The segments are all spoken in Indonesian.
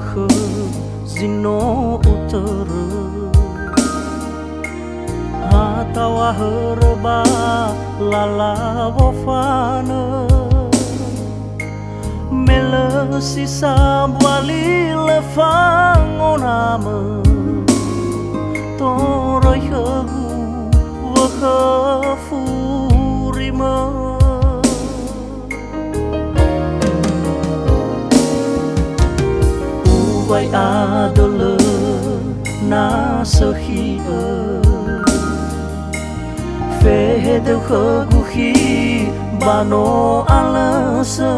He zino utara Hatawa herba lala wofana Mele sisa buali lefangonama Toro yagu wakafurima Uwai adole na sahia Fede khaguhi bano alasa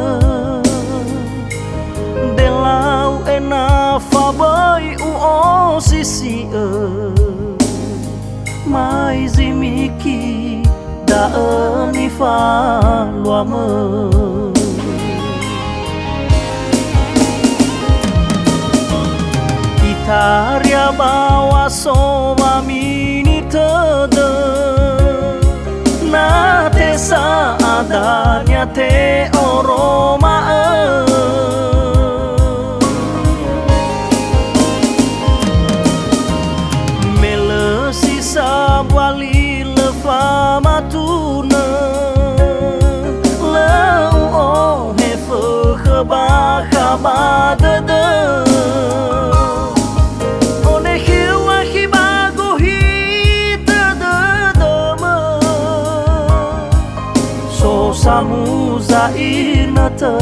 Delau ena fabai uo sisi Mai zimiki da enifa luama Itaria bawa soma mini tada Na te saadanya te oroma Mele sisa wali lefa matuna Lau oh hefe khaba khaba dada Samu zainata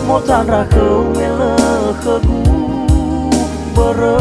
motan rakhau mele khagu bere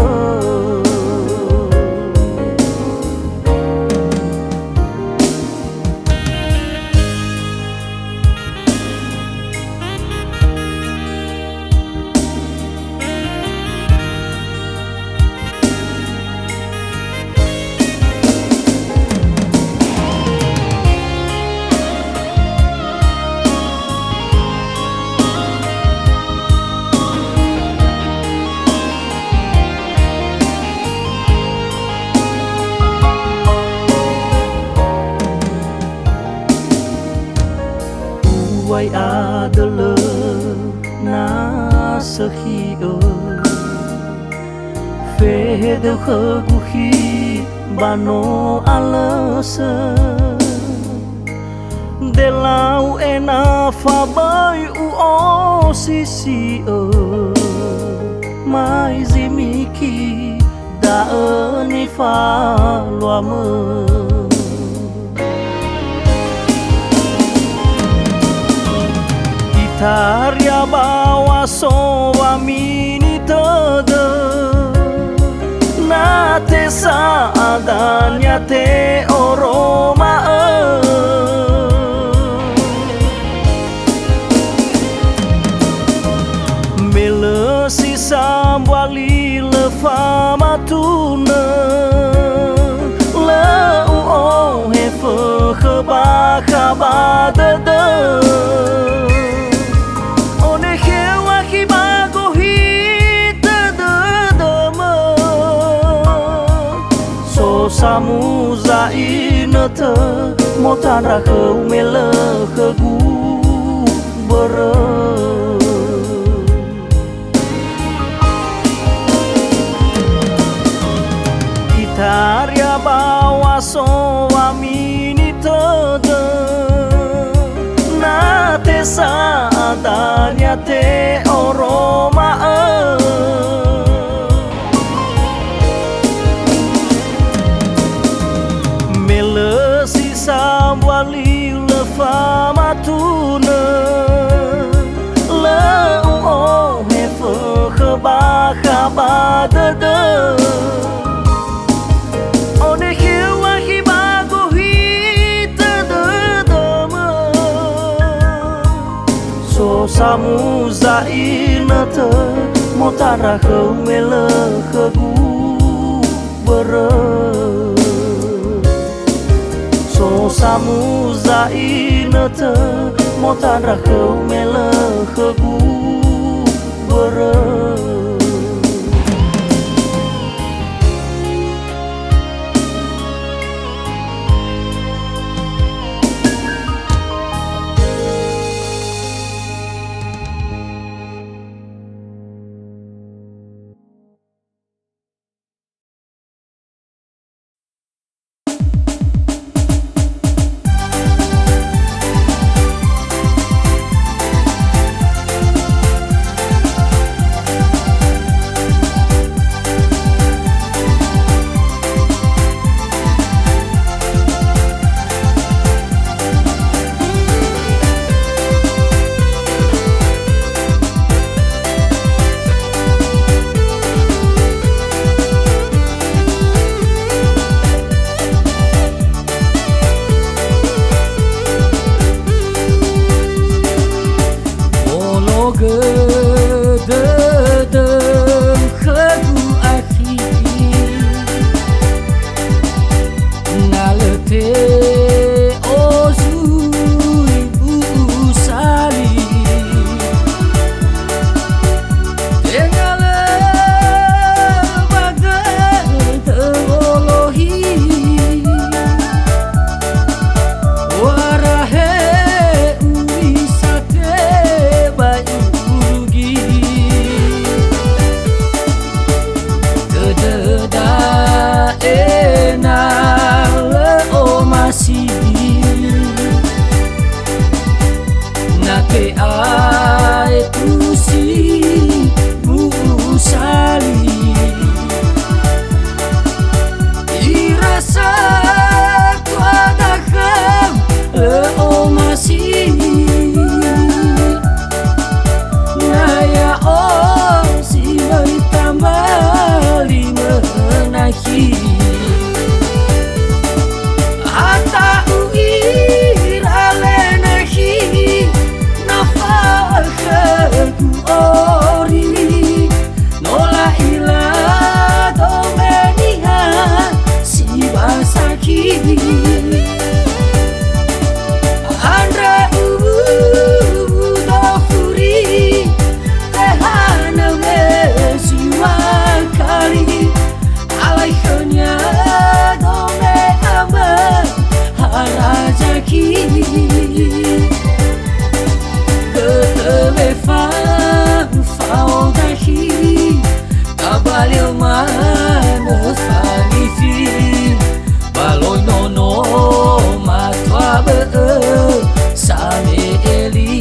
Wai adele na sahia Fede khaguhi bano alasa Delau ena fabai uo sisi Mai zimiki da enifa luama Itaria bawa sowa mini tada Na te saadanya te oroma Mele sisa wali lefa matuna Lau oh hefe khaba khaba dada Samu zainata motan rakhau mele khagu bere Itaria bawa sowa mini tada Na te saadanya te oroma Wali lefa matuna Lau oh hefe khaba khaba dada One hewa hibago hita dada So samu zainata motan rakhau mele khagu bere Samu zainata motan rakhau mele khagu bere Arahe urisate bayu rugi Dededa enal o masih Nake ai pusi busali Irasa kuadakam o masih Naya o si tambali menahi Ata uir alenahi Nafakaku ori Nola ila domeniha si basaki Andre dofuri Tehana mesi wakari Alaihnya dome aman harajaki Faudahi Kabalil mana fangifi Baloi nono matwa be same eli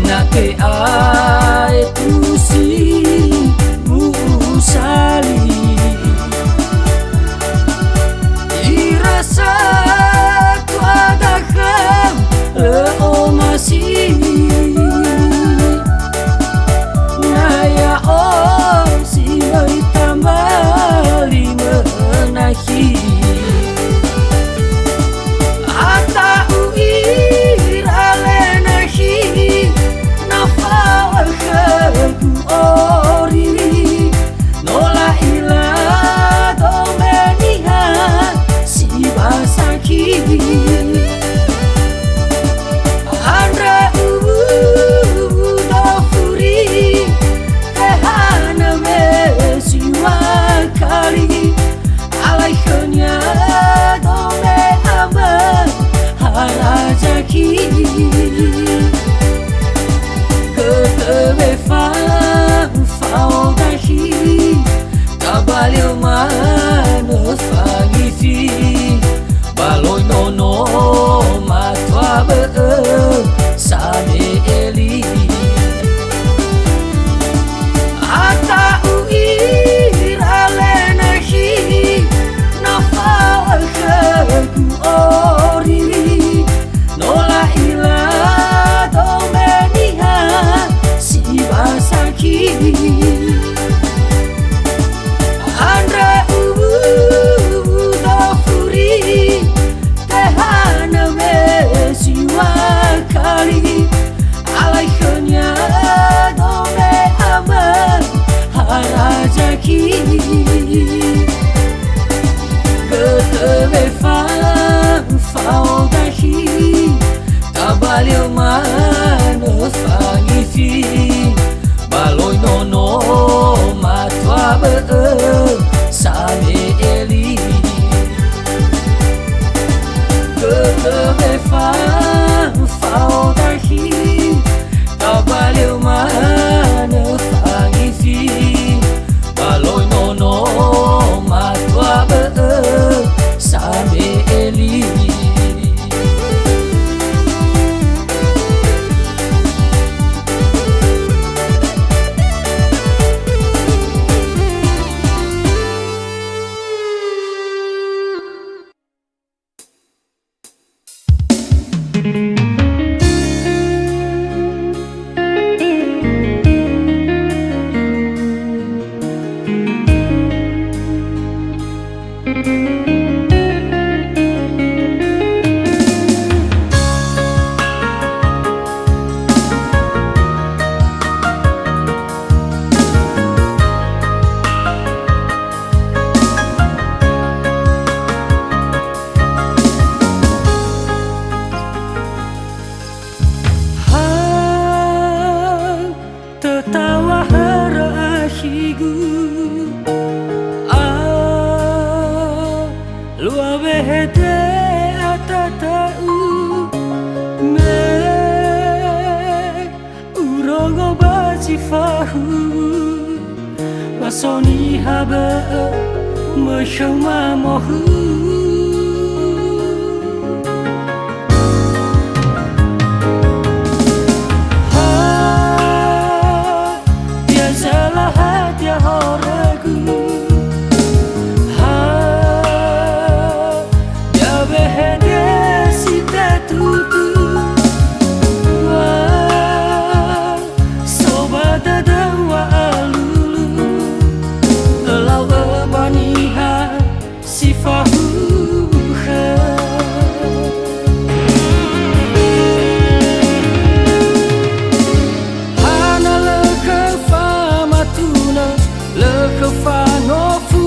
Nake ai pusi busali Irasa kuadakam o masih Naya o si tambali menahi Ata uir alenahi Nafakaku ori Nola ila domeniha si basaki Andre dofuri Tehana mesi wakari Alaihnya dome aman harajaki Faudahi Kabalil mana fangifi Baloi nono matwa be same eli Ata uir alenahi Nafakaku ori Nola ila domeniha si basaki Andre dofuri Tehana mesi wakari Alaihnya dome aman harajaki Faudahi Kabalil mana fangifi Baloi nono matwa be same eli Faudahi Kabalil mana fangifi Baloi nono matwa be same eli habe mơ sâu mà mò hư biasalah hati horaku ya behede sita tutu sobat dawa alulu lau baniha sifahu Fanofu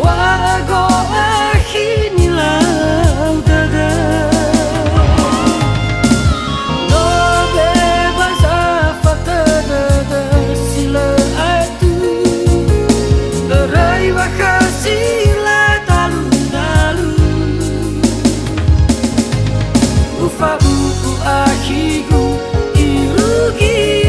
wago ahini lau daga no bebas afatada sila atu rai wakasila talu dalu ufa u ahigu irugi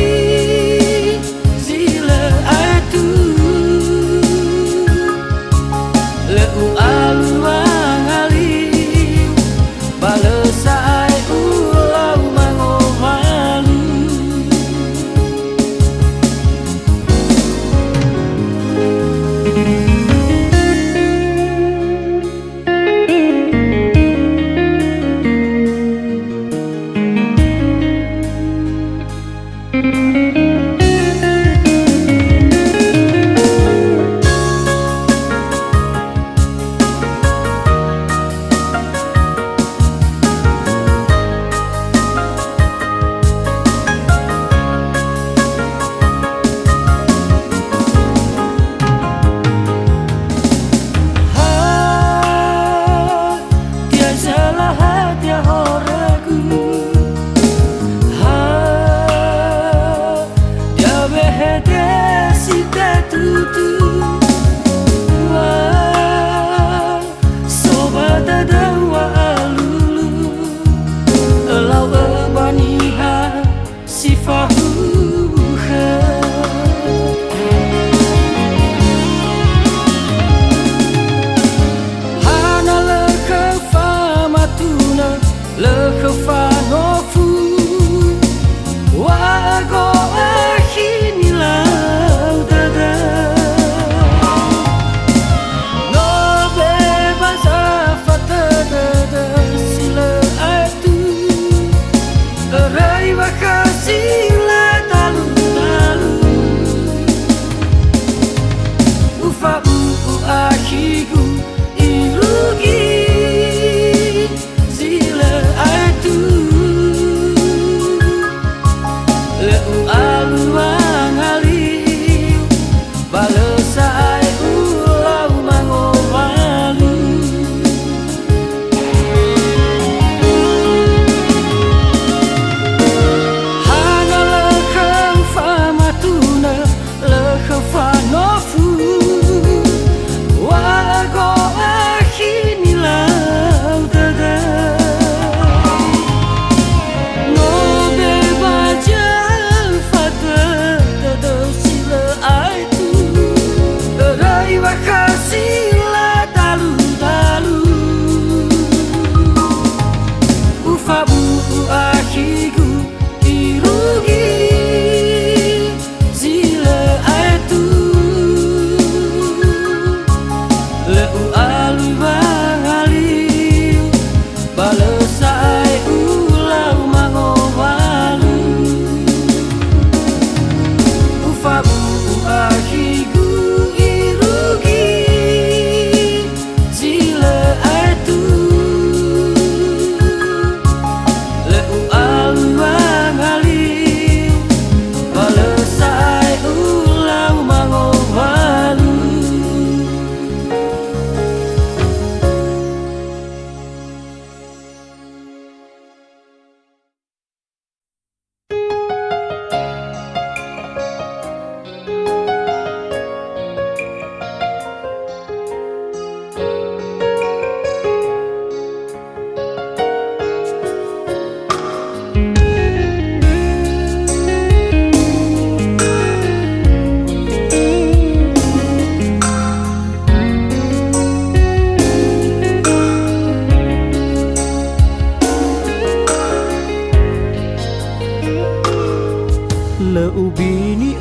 ubini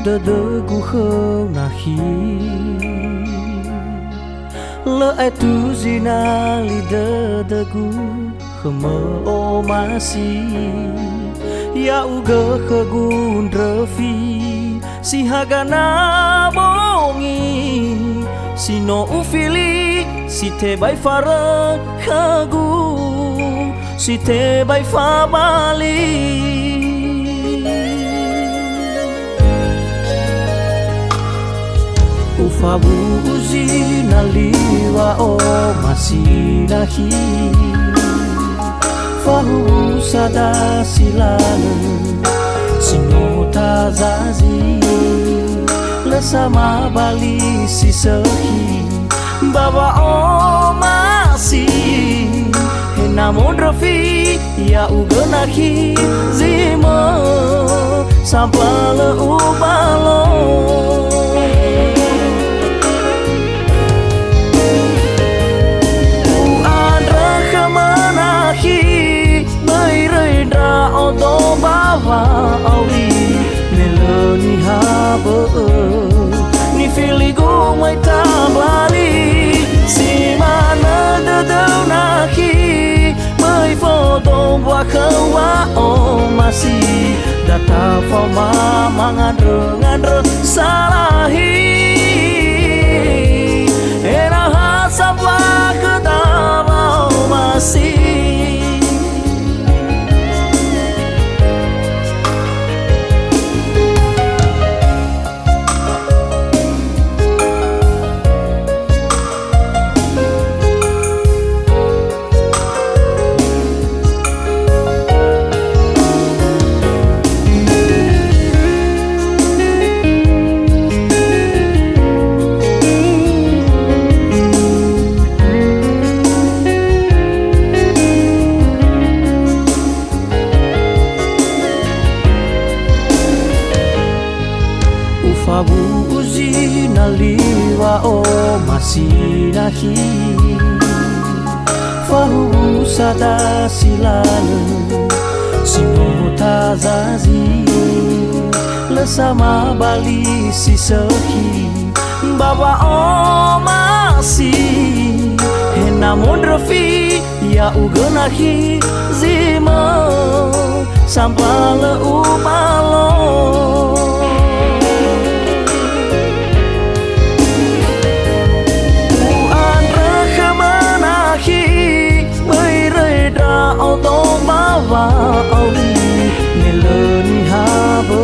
da gu khâu nahi le tu zina li da gu khama o masi ya uga khagun refi si hagana bongi si no ufili si te bai fara khagu si te bai fa bali ufabu uzina liwa o masinahi fahu sada silana sinota zazi lesama bali si sehi baba o masi henamon rafi ya ugenahi zima sampala ubalo do bawa auri meloni haba ni filigu mai tabali si mana da naki mai foto bua kawa o masih data forma mangandro salahi era hasapla kedama masih fabu uzina liwa o masinahi fahu sada silana sinota zazi lesama bali si sehi baba o masi henamon refi ya ugenahi zima sampala upalo do bawa auri meloni haba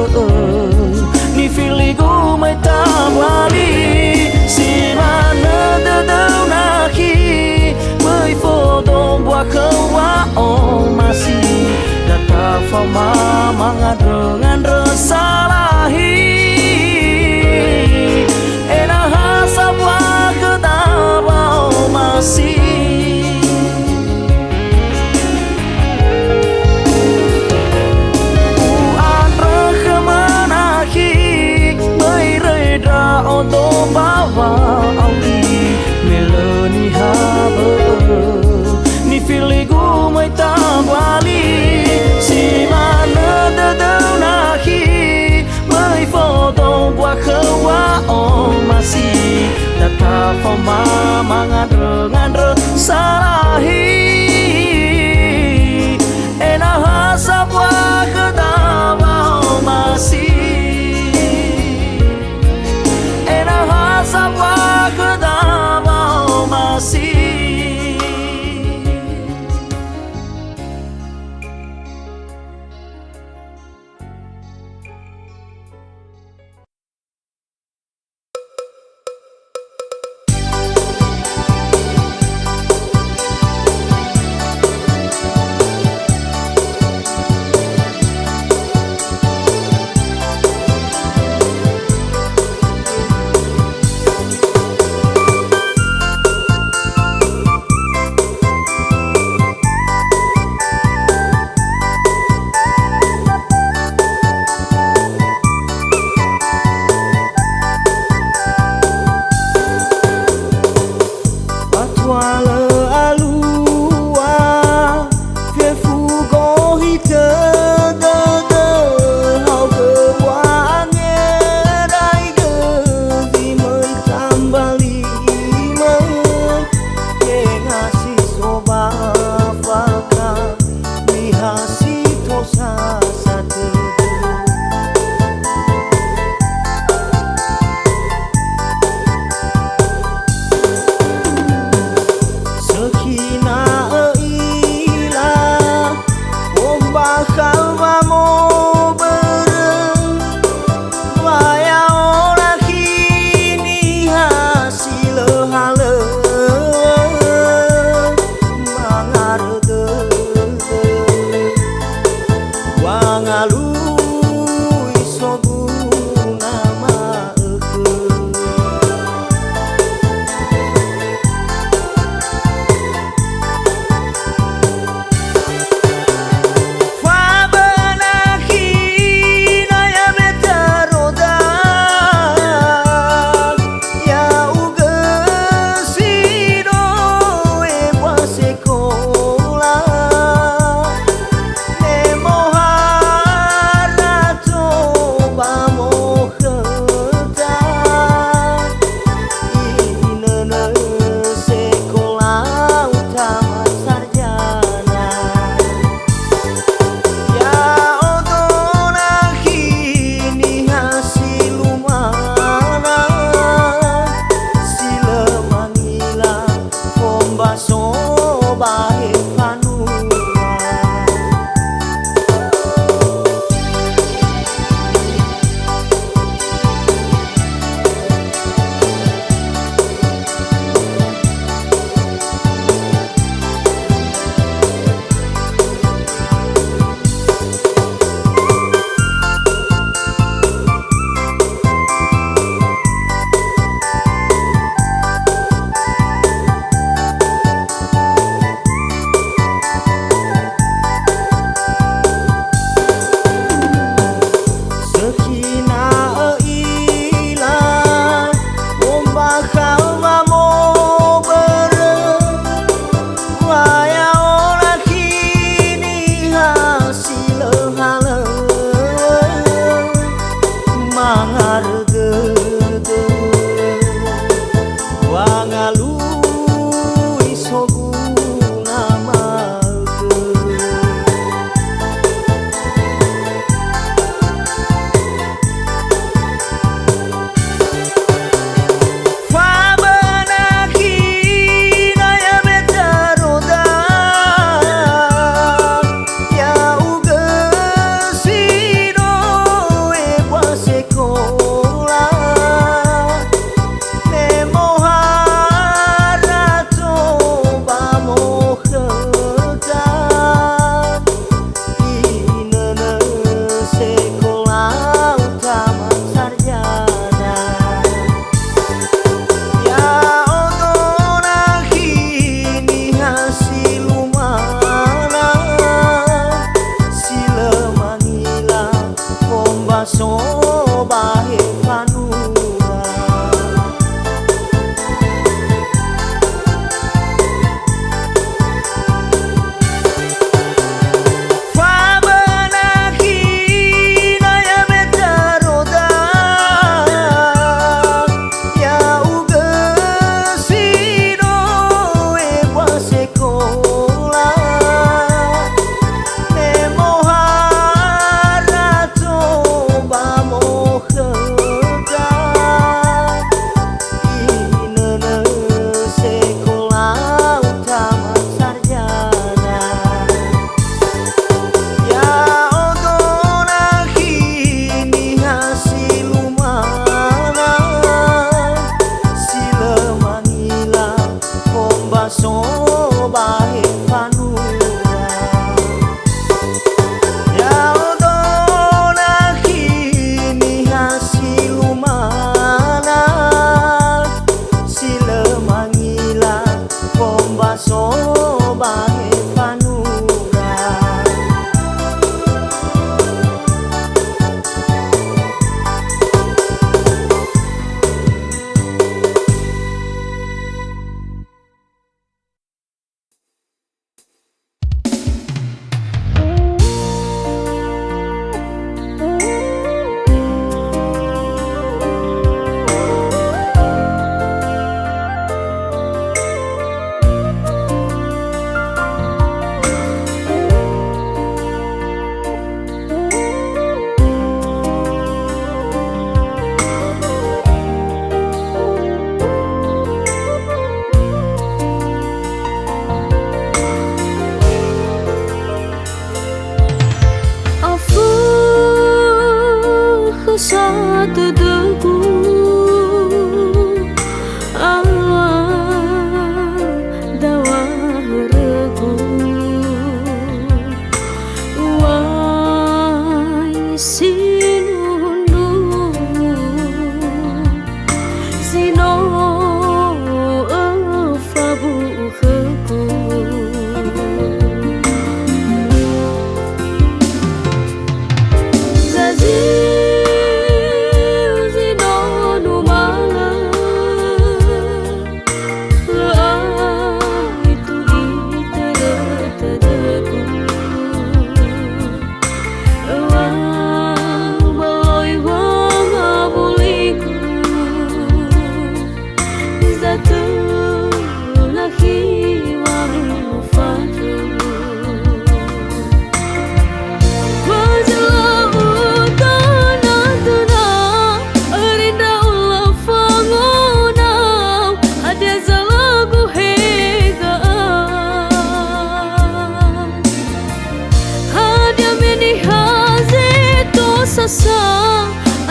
ni filigu mai tabali si mana da naki mai foto bua kawa o masih data forma mangandro salahi era hasapwa kedaba o masih do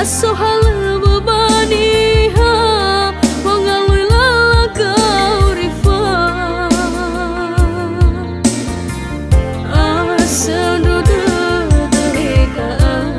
asuh halal baniha mengalui lalaga urifah asa duda derekaan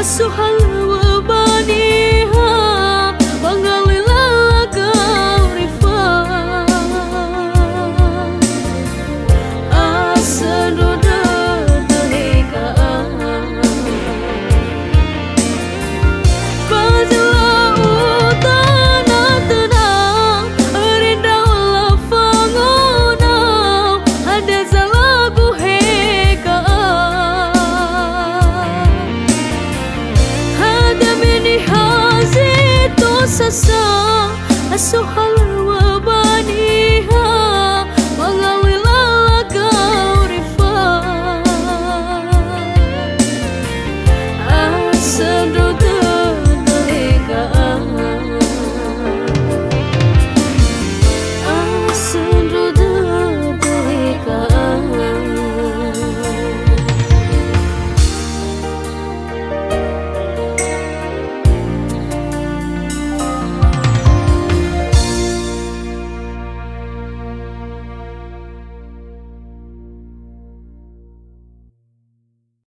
asuh halal baniha mengalui lalaga urifah asa duda derekaan Bajala utana tenang rinda ulah fangonau ada zalagu hekaan sasa asuh